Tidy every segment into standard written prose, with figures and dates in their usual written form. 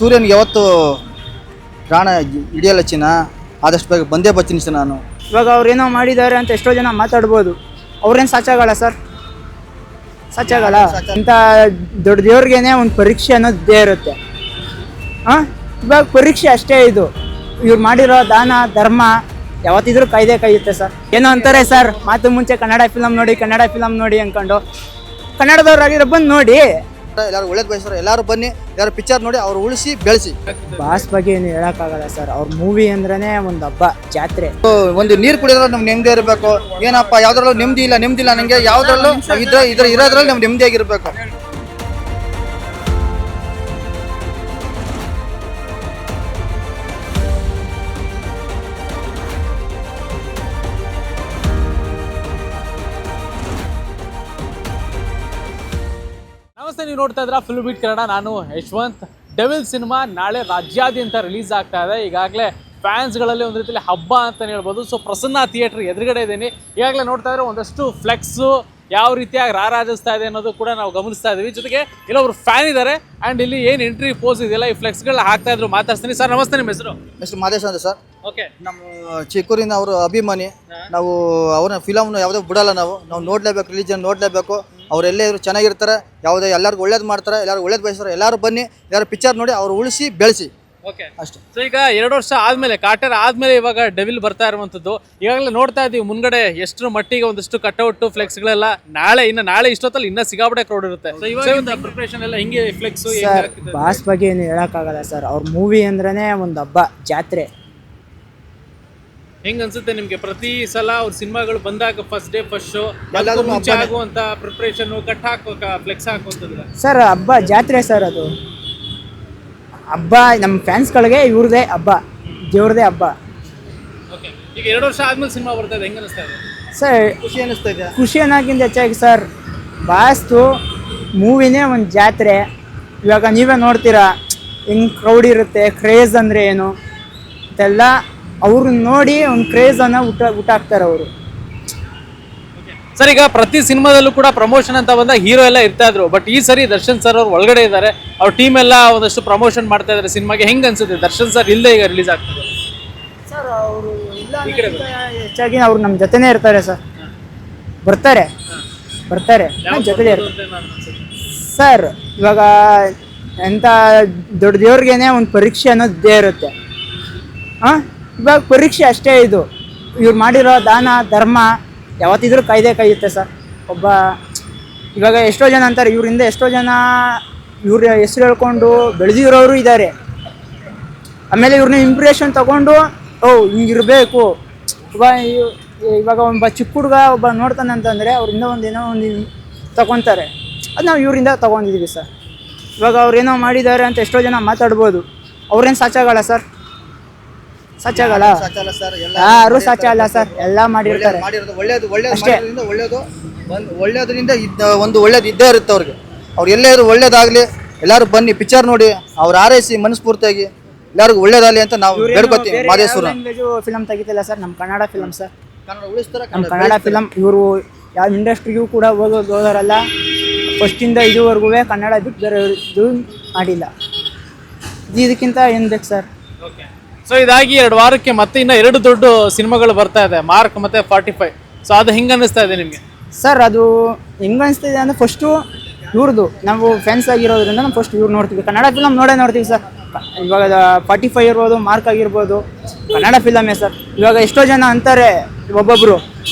ಸೂರ್ಯನಿಗೆ ಯಾವತ್ತು ಪ್ರಾಣ ಹಿಡಿಯಲ್ಲ ಚಿನ್ನ, ಆದಷ್ಟು ಬೇಗ ಬಂದೇ ಬರ್ತೀನಿ ಸರ್ ನಾನು. ಇವಾಗ ಅವ್ರೇನೋ ಮಾಡಿದ್ದಾರೆ ಅಂತ ಎಷ್ಟೋ ಜನ ಮಾತಾಡ್ಬೋದು, ಅವ್ರೇನು ಸಾಚಾಗಲ್ಲ ಸರ್, ಸಾಚಾಗಲ್ಲ. ಇಂಥ ದೊಡ್ಡ ದೇವ್ರಿಗೇನೆ ಒಂದು ಪರೀಕ್ಷೆ ಅನ್ನೋದು ಇದ್ದೇ ಇರುತ್ತೆ. ಇವಾಗ ಪರೀಕ್ಷೆ ಅಷ್ಟೇ ಇದು. ಇವ್ರು ಮಾಡಿರೋ ದಾನ ಧರ್ಮ ಯಾವತ್ತಿದ್ರೂ ಕಾಯುತ್ತೆ ಸರ್. ಏನೋ ಅಂತಾರೆ ಸರ್, ಮಾತು ಮುಂಚೆ ಕನ್ನಡ ಫಿಲಮ್ ನೋಡಿ ಅಂದ್ಕೊಂಡು, ಕನ್ನಡದವ್ರಾಗಿರೋ ಬಂದು ನೋಡಿ. ಎಲ್ಲರೂ ಒಳ್ಳೇದು ಬಯಸ್ತಾರೆ, ಎಲ್ಲರೂ ಬನ್ನಿ, ಎಲ್ಲರೂ ಪಿಕ್ಚರ್ ನೋಡಿ, ಅವ್ರು ಉಳಿಸಿ ಬೆಳೆಸಿ. ಬಾಸ್ ಬಗ್ಗೆ ಏನು ಹೇಳೋಕ್ಕಾಗಲ್ಲ ಸರ್. ಅವ್ರ ಮೂವಿ ಅಂದ್ರೇ ಒಂದು ಹಬ್ಬ, ಜಾತ್ರೆ. ಒಂದು ನೀರು ಕುಡಿಯೋದ್ರಲ್ಲಿ ನಮ್ಗೆ ನೆಮ್ಮದಿ ಇರಬೇಕು. ಏನಪ್ಪ ಯಾವ್ದ್ರಲ್ಲೂ ನೆಮ್ಮದಿ ಇಲ್ಲ ನನಗೆ, ಯಾವ್ದ್ರಲ್ಲೂ ಇರೋದ್ರಲ್ಲಿ ನಮ್ಗೆ ನೆಮ್ಮದಿಯಾಗಿರ್ಬೇಕು. ನಮಸ್ತೆ, ನೀವು ನೋಡ್ತಾ ಇದ್ರ ಫಿಲ್ಮ್ ಬೀಟ್ ಕನ್ನಡ. ನಾನು ಯಶವಂತ್. ಡೆವಿಲ್ ಸಿನಿಮಾ ನಾಳೆ ರಾಜ್ಯಾದ್ಯಂತ ರಿಲೀಸ್ ಆಗ್ತಾ ಇದೆ. ಈಗಾಗಲೇ ಫ್ಯಾನ್ಸ್ಗಳಲ್ಲಿ ಒಂದು ರೀತಿಯಲ್ಲಿ ಹಬ್ಬ ಅಂತಲೇ ಹೇಳ್ಬೋದು. ಸೊ ಪ್ರಸನ್ನ ಥಿಯೇಟರ್ ಎದುರುಗಡೆ ಇದ್ದೀನಿ. ಈಗಾಗಲೇ ನೋಡ್ತಾ ಇದ್ರೆ ಒಂದಷ್ಟು ಫ್ಲೆಕ್ಸು ಯಾವ ರೀತಿಯಾಗಿ ರಾರಾಜಿಸ್ತಾ ಇದೆ ಅನ್ನೋದು ಕೂಡ ನಾವು ಗಮನಿಸ್ತಾ ಇದ್ದೀವಿ. ಜೊತೆಗೆ ಇಲ್ಲೊಬ್ರು ಫ್ಯಾನ್ ಇದ್ದಾರೆ ಆ್ಯಂಡ್ ಇಲ್ಲಿ ಏನು ಎಂಟ್ರಿ ಪೋಸ್ ಇದೆಯಲ್ಲ, ಈ ಫ್ಲೆಕ್ಸ್ಗಳನ್ನ ಹಾಕ್ತಾ ಇದ್ರು. ಮಾತಾಡ್ತೀನಿ ಸರ್. ನಮಸ್ತೆ, ನಿಮ್ಮ ಹೆಸರು? ಎಷ್ಟು ಮಾದೇಶ್ ಅಂತ ಸರ್. ಓಕೆ, ನಮ್ಮ ಚಿಕ್ಕೂರಿನ ಅವರು ಅಭಿಮಾನಿ ನಾವು. ಅವ್ರ ಫಿಲಮ್ನು ಯಾವುದೋ ಬಿಡಲ್ಲ, ನಾವು ನೋಡಲೇಬೇಕು, ರಿಲೀಜನ್ ನೋಡಲೇಬೇಕು. ಅವರೆಲ್ಲೇ ಇದ್ರು ಚೆನ್ನಾಗಿರ್ತಾರೆ, ಯಾವುದೇ ಎಲ್ಲರಿಗೂ ಒಳ್ಳೇದು ಮಾಡ್ತಾರೆ, ಎಲ್ಲರೂ ಒಳ್ಳೇದು ಬಯಸ್ತಾರೆ. ಎಲ್ಲರೂ ಬನ್ನಿ, ಎಲ್ಲರೂ ಪಿಕ್ಚರ್ ನೋಡಿ, ಅವ್ರು ಉಳಿಸಿ ಬೆಳೆಸಿ ಓಕೆ ಅಷ್ಟೇ. ಸೊ ಈಗ 2 ವರ್ಷ ಆದ್ಮೇಲೆ, ಕಾಟೇರ ಆದ್ಮೇಲೆ ಇವಾಗ ಡೆವಿಲ್ ಬರ್ತಾ ಇರುವಂತದ್ದು. ಈಗಾಗಲೇ ನೋಡ್ತಾ ಇದೀವಿ ಮುಂದ್ಗಡೆ ಎಷ್ಟು ಮಟ್ಟಿಗೆ ಒಂದಷ್ಟು ಕಟ್ಔಟ್ ಫ್ಲೆಕ್ಸ್ಗಳೆಲ್ಲ. ನಾಳೆ ಇಷ್ಟೊತ್ತಲ್ಲಿ ಇನ್ನ ಸಿಗಾಬಡೆ ಕ್ರೌಡ್ ಇರುತ್ತೆ. ಪ್ರಿಪರೇಷನ್ ಎಲ್ಲ ಹಿಂಗೆ ಫ್ಲೆಕ್ಸ್. ಬಾಸ್ ಬಗ್ಗೆ ಏನು ಹೇಳೋಕ್ಕಾಗಲ್ಲ ಸರ್. ಅವ್ರ ಮೂವಿ ಅಂದ್ರೇ ಒಂದು ಹಬ್ಬ, ಜಾತ್ರೆ. ಹೆಂಗ್ ಅನ್ಸುತ್ತೆ ನಿಮ್ಗೆ ಪ್ರತಿ ಸಲ ಅವ್ರ ಸಿನಿಮಾಗಳು ಬಂದಾಗ ಫಸ್ಟ್ ಡೇ ಫಸ್ಟ್ ಶೋ ಮುಂಚೆ ಆಗುವಂತ ಪ್ರಿಪರೇಷನ್, ಕಟ್ ಹಾಕುವ ಫ್ಲೆಕ್ಸ್ ಹಾಕುವಂತದ್ದು ಸರ್ ಹಬ್ಬ, ಜಾತ್ರೆ ಸರ್. ಅದು ಹಬ್ಬ, ನಮ್ಮ ಫ್ಯಾನ್ಸ್ಗಳಿಗೆ ಇವ್ರದೇ ಹಬ್ಬ, ದೇವ್ರದೇ ಹಬ್ಬ. ಓಕೆ, ಈಗ 2 ವರ್ಷ ಆದ್ಮೇಲೆ ಸಿನಿಮಾ ಬರ್ತಾ ಇದೆ, ಹೆಂಗ್ ಅನಿಸ್ತಾ ಇದೆ ಸರ್? ಖುಷಿ ಅನಿಸ್ತಾ ಇದೆ. ಖುಷಿ ಅನ್ನೋಕ್ಕಿಂತ ಹೆಚ್ಚಾಗಿ ಸರ್, ಬಾಸ್ತು ಮೂವಿನೇ ಒಂದು ಜಾತ್ರೆ. ಇವಾಗ ನೀವೇ ನೋಡ್ತೀರಾ ಹೆಂಗೆ ಕ್ರೌಡ್ ಇರುತ್ತೆ, ಕ್ರೇಜ್ ಅಂದರೆ ಏನು ಇದೆಲ್ಲ. ಅವ್ರನ್ನ ನೋಡಿ ಒಂದು ಕ್ರೇಜನ್ನು ಹುಟ್ಟಾಕ್ತಾರೆ ಅವರು. ಸರ್, ಈಗ ಪ್ರತಿ ಸಿನಿಮಾದಲ್ಲೂ ಕೂಡ ಪ್ರಮೋಷನ್ ಅಂತ ಬಂದಾಗ ಹೀರೋ ಎಲ್ಲ ಇರ್ತಾ ಇದ್ರು. ಬಟ್ ಈ ಸರಿ ದರ್ಶನ್ ಸರ್ ಅವ್ರು ಒಳಗಡೆ ಇದ್ದಾರೆ, ಅವ್ರ ಟೀಮ್ ಎಲ್ಲ ಒಂದಷ್ಟು ಪ್ರಮೋಷನ್ ಮಾಡ್ತಾ ಇದ್ದಾರೆ ಸಿನಿಮಾಗೆ. ಹೆಂಗ್ ಅನ್ಸುತ್ತೆ ದರ್ಶನ್ ಸರ್ ಇಲ್ಲದೆ ಈಗ ರಿಲೀಸ್ ಆಗ್ತದೆ? ಸರ್ ಅವರು ಹೆಚ್ಚಾಗಿ ಅವ್ರು ನಮ್ಮ ಜೊತೆನೇ ಇರ್ತಾರೆ ಸರ್. ಬರ್ತಾರೆ ನಮ್ಮ ಜೊತೆಲೇ ಇರ್ತಾರೆ ಸರ್. ಇವಾಗ ಎಂಥ ದೊಡ್ಡ ದೇವ್ರಿಗೇನೆ ಒಂದು ಪರೀಕ್ಷೆ ಅನ್ನೋದು ಇದ್ದೇ ಇರುತ್ತೆ. ಇವಾಗ ಪರೀಕ್ಷೆ ಅಷ್ಟೇ ಇದು. ಇವ್ರು ಮಾಡಿರೋ ದಾನ ಧರ್ಮ ಯಾವತ್ತಿದ್ರೂ ಕಾಯುತ್ತೆ ಸರ್. ಇವಾಗ ಎಷ್ಟೋ ಜನ ಅಂತಾರೆ, ಇವರಿಂದ ಎಷ್ಟೋ ಜನ ಇವ್ರ ಹೆಸರು ಹೇಳ್ಕೊಂಡು ಬೆಳೆದಿರೋರು ಇದ್ದಾರೆ. ಆಮೇಲೆ ಇವ್ರನ್ನ ಇಂಪ್ರೆಷನ್ ತಗೊಂಡು ಹಿಂಗಿರಬೇಕು. ಇವಾಗ ಒಬ್ಬ ಚಿಕ್ಕ ಹುಡುಗ ಒಬ್ಬ ನೋಡ್ತಾನೆ ಅಂತಂದರೆ ಅವರಿಂದ ಏನೋ ಒಂದು ತಗೊತಾರೆ. ಅದು ನಾವು ಇವರಿಂದ ತೊಗೊಂಡಿದ್ದೀವಿ ಸರ್. ಇವಾಗ ಅವ್ರೇನೋ ಮಾಡಿದ್ದಾರೆ ಅಂತ ಎಷ್ಟೋ ಜನ ಮಾತಾಡ್ಬೋದು, ಅವ್ರೇನು ಸಾಚಾಗಲ್ಲ ಸರ್, ಸಾಚಾಗಲ್ಲ. ಯಾರು ಸಾಚಲ್ಲ ಸರ್, ಎಲ್ಲ ಮಾಡಿರ್ತಾರೆ. ಒಳ್ಳೇದ್ರಿಂದ ಒಂದು ಒಳ್ಳೇದು ಇದ್ದೇ ಇರುತ್ತೆ ಅವ್ರಿಗೆ. ಅವ್ರು ಎಲ್ಲೇ ಇದ್ರು ಒಳ್ಳೇದಾಗ್ಲಿ, ಎಲ್ಲರೂ ಬನ್ನಿ ಪಿಕ್ಚರ್ ನೋಡಿ, ಅವ್ರು ಆರೈಸಿ ಮನಸ್ಫೂರ್ತಿಯಾಗಿ ಎಲ್ಲರಿಗೂ ಒಳ್ಳೇದಾಗಲಿ ಅಂತ ನಾವು ಹೇಳ್ಕೊತೀವಿ. ಮಾದೇಶ್ವರ ಫಿಲಮ್ ತೆಗಿತಿಲ್ಲ ಸರ್, ನಮ್ಮ ಕನ್ನಡ ಫಿಲಮ್ ಸರ್. ನಮ್ಮ ಕನ್ನಡ ಫಿಲಮ್ ಇವರು ಯಾವ ಇಂಡಸ್ಟ್ರಿಗೂ ಕೂಡ ಹೋಗೋರಲ್ಲ. ಫಸ್ಟಿಂದ ಇದುವರೆಗೂ ಕನ್ನಡ ಬಿಟ್ಟು ಬೇರೆ ಇದು ಮಾಡಿಲ್ಲ. ಇದಕ್ಕಿಂತ ಏನು ಬೇಕು ಸರ್? ಸೊ ಇದಾಗಿ 2 ವಾರಕ್ಕೆ ಮತ್ತೆ ಇನ್ನ 2 ದೊಡ್ಡ ಸಿನಿಮಾಗಳು ಬರ್ತಾ ಇದೆ, ಮಾರ್ಕ್ ಮತ್ತೆ 45. ಸೊ ಅದು ಹೆಂಗೆ ಅನ್ನಿಸ್ತಾ ಇದೆ ನಿಮಗೆ? ಸರ್ ಅದು ಹೆಂಗೆ ಅನಿಸ್ತಿದೆ ಅಂದರೆ, ಫಸ್ಟು ಇವ್ರದ್ದು ನಾವು ಫ್ಯಾನ್ಸ್ ಆಗಿರೋದ್ರಿಂದ ನಾವು ಫಸ್ಟ್ ಇವ್ರು ನೋಡ್ತೀವಿ. ಕನ್ನಡ ಫಿಲಮ್ ನೋಡ್ತೀವಿ ಸರ್. ಇವಾಗ 45 ಇರ್ಬೋದು, ಮಾರ್ಕ್ ಆಗಿರ್ಬೋದು, ಕನ್ನಡ ಫಿಲಮೇ ಸರ್. ಇವಾಗ ಎಷ್ಟೋ ಜನ ಅಂತಾರೆ, ಒಬ್ಬೊಬ್ಬರು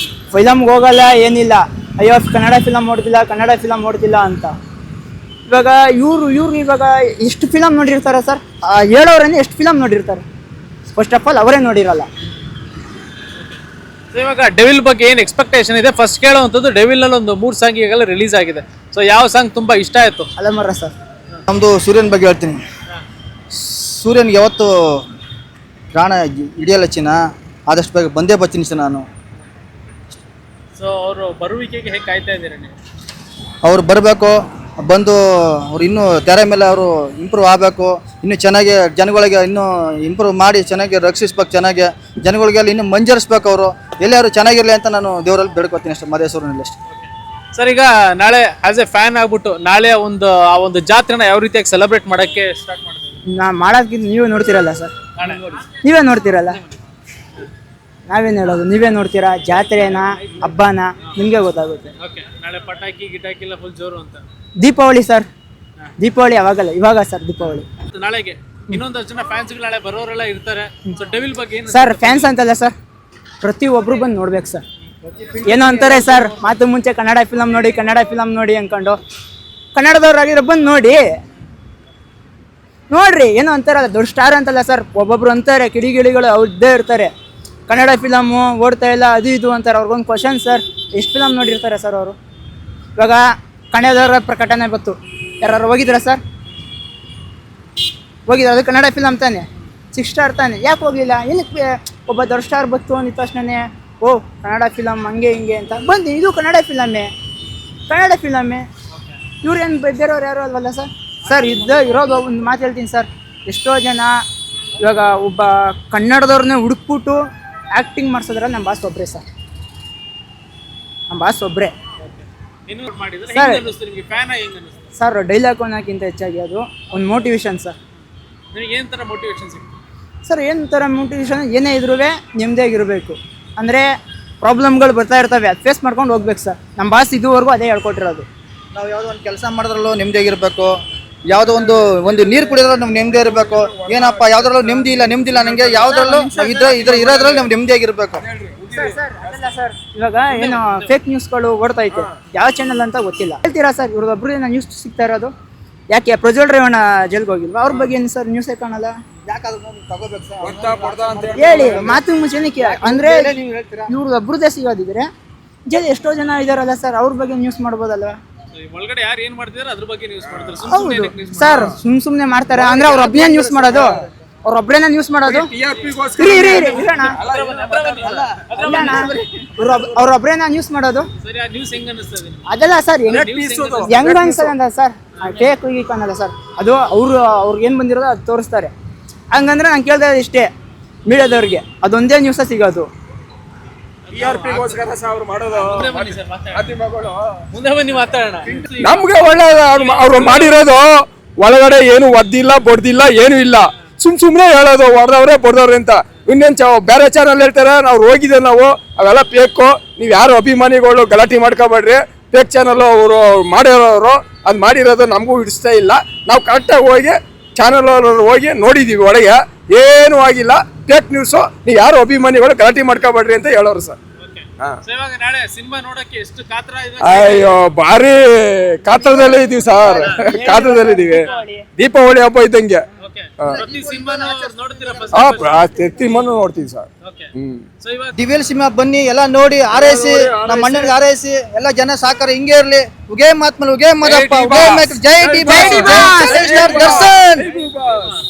ಫಿಲಮ್ಗೆ ಹೋಗಲ್ಲ ಏನಿಲ್ಲ, ಅಯ್ಯೋ ಕನ್ನಡ ಫಿಲಮ್ ನೋಡ್ತಿಲ್ಲ ಅಂತ. ಇವಾಗ ಇವರು ಇವಾಗ ಎಷ್ಟು ಫಿಲಮ್ ನೋಡಿರ್ತಾರೆ ಸರ್? ಹೇಳೋರನ್ನೇ ಎಷ್ಟು ಫಿಲಮ್ ನೋಡಿರ್ತಾರೆ? ಫಸ್ಟ್ ಆಫ್ ಆಲ್ ಅವರೇ ನೋಡಿರಲ್ಲ. ಇವಾಗ ಡೆವಿಲ್ ಬಗ್ಗೆ ಏನು ಎಕ್ಸ್ಪೆಕ್ಟೇಷನ್ ಇದೆ? ಫಸ್ಟ್ ಕೇಳೋವಂಥದ್ದು, ಡೆವಿಲ್ನಲ್ಲಿ ಒಂದು 3 ಸಾಂಗ್ ಈಗೆಲ್ಲ ರಿಲೀಸ್ ಆಗಿದೆ. ಸೊ ಯಾವ ಸಾಂಗ್ ತುಂಬ ಇಷ್ಟ ಆಯಿತು? ಅಲಮರ ಸರ್. ನಮ್ಮದು ಸೂರ್ಯನ ಬಗ್ಗೆ ಹೇಳ್ತೀನಿ. ಸೂರ್ಯನಿಗೆ ಯಾವತ್ತು ಪ್ರಾಣ ಹಿಡಿಯಲ್ಲ ಚಿನ್ನ, ಆದಷ್ಟು ಬೇಗ ಬಂದೇ ಬರ್ತೀನಿ ಸರ್ ನಾನು. ಸೊ ಅವರು ಬರುವಿಕೆಗೆ ಹೇಗೆ ಕಾಯ್ತಾ ಇದ್ದೀರಾ ನೀವು? ಅವ್ರು ಬರಬೇಕು, ಬಂದು ಅವ್ರು ಇನ್ನೂ ತೆರೆ ಮೇಲೆ ಅವರು ಇಂಪ್ರೂವ್ ಆಗಬೇಕು. ಇನ್ನೂ ಚೆನ್ನಾಗಿ ಜನಗಳಿಗೆ ಇನ್ನೂ ಇಂಪ್ರೂವ್ ಮಾಡಿ ಚೆನ್ನಾಗಿ ರಕ್ಷಿಸ್ಬೇಕು, ಚೆನ್ನಾಗಿ ಜನಗಳಿಗೆಲ್ಲ ಇನ್ನೂ ಮಂಜರಿಸ್ಬೇಕು. ಅವರು ಎಲ್ಲರೂ ಚೆನ್ನಾಗಿರಲಿ ಅಂತ ನಾನು ದೇವರಲ್ಲಿ ಬೇಡ್ಕೊತೀನಿ ಅಷ್ಟೇ, ಮಾದೇಶ್ವರನಲ್ಲಿ ಅಷ್ಟೇ. ಸರ್, ಈಗ ನಾಳೆ ಆಸ್ ಎ ಫ್ಯಾನ್ ಆಗ್ಬಿಟ್ಟು ನಾಳೆ ಆ ಒಂದು ಜಾತ್ರೆನ ಯಾವ ರೀತಿಯಾಗಿ ಸೆಲೆಬ್ರೇಟ್ ಮಾಡೋಕ್ಕೆ ಸ್ಟಾರ್ಟ್ ಮಾಡ್ತೀವಿ? ನಾ ಮಾಡೋದಕ್ಕಿಂತ ನೀವೇ ನೋಡ್ತೀರಲ್ಲ ಸರ್, ನಾಳೆ ನೀವೇ ನೋಡ್ತೀರಲ್ಲ, ನಾವೇನು ಹೇಳೋದು, ನೀವೇ ನೋಡ್ತೀರಾ, ಜಾತ್ರೆನಾ ಹಬ್ಬನಾ ನಿಮಗೆ ಗೊತ್ತಾಗುತ್ತೆ. ಓಕೆ, ನಾಳೆ ಪಟಾಕಿ ಗಿಟಾಕಿ ಎಲ್ಲ ಫುಲ್ ಜೋರು ಅಂತ. ದೀಪಾವಳಿ ಸರ್, ದೀಪಾವಳಿ ಅವಾಗಲ್ಲ, ಇವಾಗ ಸರ್ ದೀಪಾವಳಿ. ನಾಳೆಗೆ ಇನ್ನೊಂದಷ್ಟು ಜನ ಫ್ಯಾನ್ಸ್ಗಳು ನಾಳೆ ಬರೋರೆಲ್ಲ ಇರ್ತಾರೆ. ಸೊ ಡೆವಿಲ್ ಬಗ್ಗೆ ಏನು ಸರ್ ಫ್ಯಾನ್ಸ್ ಅಂತಲ್ಲ ಸರ್, ಪ್ರತಿಯೊಬ್ಬರು ಬಂದು ನೋಡ್ಬೇಕು ಸರ್. ಏನೋ ಅಂತಾರೆ ಸರ್, ಮಾತು ಮುಂಚೆ ಕನ್ನಡ ಫಿಲಮ್ ನೋಡಿ, ಕನ್ನಡ ಫಿಲಮ್ ನೋಡಿ ಅಂದ್ಕೊಂಡು, ಕನ್ನಡದವ್ರಾಗಿರೋ ಬಂದು ನೋಡಿ ನೋಡ್ರಿ. ಏನೋ ಅಂತಾರಲ್ಲ, ದೊಡ್ಡ ಸ್ಟಾರ್ ಅಂತಲ್ಲ ಸರ್, ಒಬ್ಬೊಬ್ರು ಅಂತಾರೆ ಕಿಡಿಗಿಡಿಗಳು ಅವ್ರದ್ದೇ ಇರ್ತಾರೆ, ಕನ್ನಡ ಫಿಲಮು ಓಡ್ತಾ ಇಲ್ಲ ಅದು ಇದು ಅಂತಾರೆ. ಅವ್ರಿಗೊಂದು ಕ್ವಶನ್ ಸರ್, ಎಷ್ಟು ಫಿಲಮ್ ನೋಡಿರ್ತಾರೆ ಸರ್ ಅವರು? ಇವಾಗ ಕನ್ನಡದವರ ಪ್ರಕಟಣೆ ಬಂತು, ಯಾರು ಹೋಗಿದ್ದೀರಾ ಸರ್? ಹೋಗಿದ್ರೆ ಅದು ಕನ್ನಡ ಫಿಲಮ್ ತಾನೆ, 6 ಸ್ಟಾರ್ ತಾನೆ, ಯಾಕೆ ಹೋಗಲಿಲ್ಲ? ಏನಕ್ಕೆ ಒಬ್ಬ ದೊಡ್ಡ ಸ್ಟಾರ್ ಬಂತು ಅಂದ ತಕ್ಷಣನೇ ಓ ಕನ್ನಡ ಫಿಲಮ್ ಹಂಗೆ ಹಿಂಗೆ ಅಂತ ಬಂದು, ಇದು ಕನ್ನಡ ಫಿಲಮ್ಮೇ, ಕನ್ನಡ ಫಿಲಮ್ಮೇ. ಇವ್ರೇನು ಬೇರೆಯವ್ರು ಯಾರು ಅಲ್ವಲ್ಲ ಸರ್. ಸರ್ ಇರೋದು ಒಂದು ಮಾತು ಹೇಳ್ತೀನಿ ಸರ್, ಎಷ್ಟೋ ಜನ ಇವಾಗ ಒಬ್ಬ ಕನ್ನಡದವ್ರನ್ನೇ ಹುಡುಕ್ಬಿಟ್ಟು ಆ್ಯಕ್ಟಿಂಗ್ ಮಾಡಿಸಿದ್ರೆ ನಮ್ಮ ಬಾಸ್ ಒಬ್ಬರೇ ಸರ್, ನಮ್ಮ ಬಾಸ್ ಒಬ್ಬರೇ ಸರ್. ಡೈಲಾಗ್ ಅನ್ನೋಕ್ಕಿಂತ ಹೆಚ್ಚಾಗಿ ಅದು ಒಂದು ಮೋಟಿವೇಶನ್ ಸರ್. ಏನು ಥರ ಮೋಟಿವೇಶನ್ ಸಿಗ್ತದೆ ಸರ್? ಏನು ಥರ ಮೋಟಿವೇಶನ್? ಏನೇ ಇದ್ರೂ ನೆಮ್ಮದಿಯಾಗಿರಬೇಕು. ಅಂದರೆ ಪ್ರಾಬ್ಲಮ್ಗಳು ಬರ್ತಾ ಇರ್ತವೆ, ಅದು ಫೇಸ್ ಮಾಡ್ಕೊಂಡು ಹೋಗ್ಬೇಕು ಸರ್. ನಮ್ಮ ಬಾಸ್ ಇದುವರೆಗೂ ಅದೇ ಹೇಳ್ಕೊಟ್ಟಿರೋದು. ನಾವು ಯಾವುದೋ ಒಂದು ಕೆಲಸ ಮಾಡಿದ್ರಲ್ಲೂ ನೆಮ್ಮದಿಯಾಗಿರ್ಬೇಕು, ಯಾವುದೋ ಒಂದು ನೀರು ಕುಡಿದ್ರೂ ನಮ್ಗೆ ನೆಮ್ಮದಿ ಇರಬೇಕು. ಏನಪ್ಪ ಯಾವುದ್ರಲ್ಲೂ ನೆಮ್ಮದಿ ಇಲ್ಲ ನನಗೆ, ಯಾವುದ್ರಲ್ಲೂ ಇರೋದ್ರಲ್ಲಿ ನಾವು ನೆಮ್ಮದಿಯಾಗಿರ್ಬೇಕು. ಸರ್ ಅದಲ್ಲ ಸರ್, ಇವಾಗ ಏನು ಫೇಕ್ ನ್ಯೂಸ್ಗಳು ಓಡ್ತೈತೆ, ಯಾವ ಚಾನಲ್ ಅಂತ ಗೊತ್ತಿಲ್ಲ. ಹೇಳ್ತೀರಾ ಸರ್, ಇವ್ರೊಬ್ರು ಏನೋ ನ್ಯೂಸ್ ಸಿಗ್ತಾ ಇರೋದು, ಯಾಕೆ ಪ್ರಜ್ವಲ್ ರೇವಣ್ಣ ಜೈಲ್ಗೆ ಹೋಗಿಲ್ವಾ? ಅವ್ರ ಬಗ್ಗೆ ಏನು ಸರ್ ನ್ಯೂಸೇ ಕಾಣಲ್ಲ? ಹೇಳಿ, ಮಾತು ಮುಂಚೆನೆ ಅಂದರೆ ಇವ್ರೊಬ್ರದ್ದೇ ಸಿಗೋದಿದ್ರೆ ಜೈಲ್ ಎಷ್ಟೋ ಜನ ಇದಾರಲ್ಲ ಸರ್, ಅವ್ರ ಬಗ್ಗೆ ನ್ಯೂಸ್ ಮಾಡ್ಬೋದಲ್ವ? ಒಳಗಡೆ ಯಾರು ಏನು ಮಾಡ್ತಿದಾರೆ ಅದ್ರ ಬಗ್ಗೆ ನ್ಯೂಸ್ ಮಾಡ್ತಾರೆ. ಹೌದು ಸರ್, ಸುಮ್ಮನೆ ಮಾಡ್ತಾರೆ. ಅಂದ್ರೆ ಅವ್ರೊಬ್ಬನೇ ನ್ಯೂಸ್ ಮಾಡೋದು, ಅವ್ರೊಬ್ಬರೇನ ನ್ಯೂಸ್ ಮಾಡೋದು. ಅವ್ರೊಬ್ಬರೇನ ನ್ಯೂಸ್ ಮಾಡೋದು. ಅದಲ್ಲ ಸರ್, ಹೆಂಗ್ ಅನ್ಸಲ್ಲ ಸರ್, ಫೇಕ್ ಗೀಕ್ ಅನ್ನಲ್ಲ ಸರ್. ಅದು ಅವ್ರಿಗೆ ಏನು ಬಂದಿರೋದು ಅದು ತೋರಿಸ್ತಾರೆ. ಹಂಗಂದ್ರೆ ನಾನು ಕೇಳ್ತಾ ಇಷ್ಟೇ ಮೀಡಿಯಾದವ್ರಿಗೆ, ಅದೊಂದೇ ನ್ಯೂಸ ಸಿಗೋದು. ನಮ್ಗೆ ಒಳ್ಳೆಯದು ಅವ್ರು ಮಾಡಿರೋದು. ಒಳಗಡೆ ಏನು ಒದ್ದಿಲ್ಲ ಬಡ್ದಿಲ್ಲ ಏನು ಇಲ್ಲ, ಸುಮ್ನೆ ಹೇಳೋದು ಹೊಡೆದವ್ರೆ ಬಡ್ದವ್ರೆ ಅಂತ. ಇನ್ನೇನು ಬೇರೆ ಚಾನಲ್ ಹೇಳ್ತಾರೆ ನಾವು ಹೋಗಿದ್ದೆ, ನಾವು ಅವೆಲ್ಲ ಬೇಕು, ನೀವು ಯಾರು ಅಭಿಮಾನಿಗಳು ಗಲಾಟೆ ಮಾಡ್ಕೊಬೇಡ್ರಿ, ಫೇಕ್ ಚಾನಲ್ ಅವರು ಮಾಡಿರೋರು ಅದು ಮಾಡಿರೋದು ನಮಗೂ ಹಿಡಿಸ್ತಾ ಇಲ್ಲ. ನಾವು ಕರೆಕ್ಟಾಗಿ ಹೋಗಿ ಚಾನಲ್ ಹೋಗಿ ನೋಡಿದ್ದೀವಿ, ಒಳಗೆ ಏನೂ ಆಗಿಲ್ಲ, ಫೇಕ್ ನ್ಯೂಸು, ನೀವು ಯಾರು ಅಭಿಮಾನಿಗಳು ಗಲಾಟೆ ಮಾಡ್ಕೊಬೇಡ್ರಿ ಅಂತ ಹೇಳೋರು ಸರ್. ಅಯ್ಯೋ ಭಾರಿ ಕಾತ್ರದಲ್ಲೇ ಇದೀವಿ ಸರ್, ಕಾತ್ರದಲ್ಲಿ ಇದೀವಿ. ದೀಪಾವಳಿ ಹಬ್ಬ ಇದ್ದಂಗೆ ಸಿನಿಮಾನು ನೋಡ್ತೀವಿ ಸರ್. ಡಿವಿಎಲ್ ಸಿನಿಮಾ ಬನ್ನಿ, ಎಲ್ಲ ನೋಡಿ ಆರೈಸಿ, ನಮ್ಮ ಅಣ್ಣನಿಗೆ ಆರೈಸಿ, ಎಲ್ಲ ಜನ ಸಾಕಾರ ಹಿಂಗೆ ಇರ್ಲಿ. ಉಗೇ ಮಾತ್ಮಲ್ ಉಗೇ ಮದಪ್ಪ, ಉಗೇ ಜೈ ಡಿ ಬಾಸ್, ಜೈ ಸ್ಟಾರ್ ದರ್ಶನ್.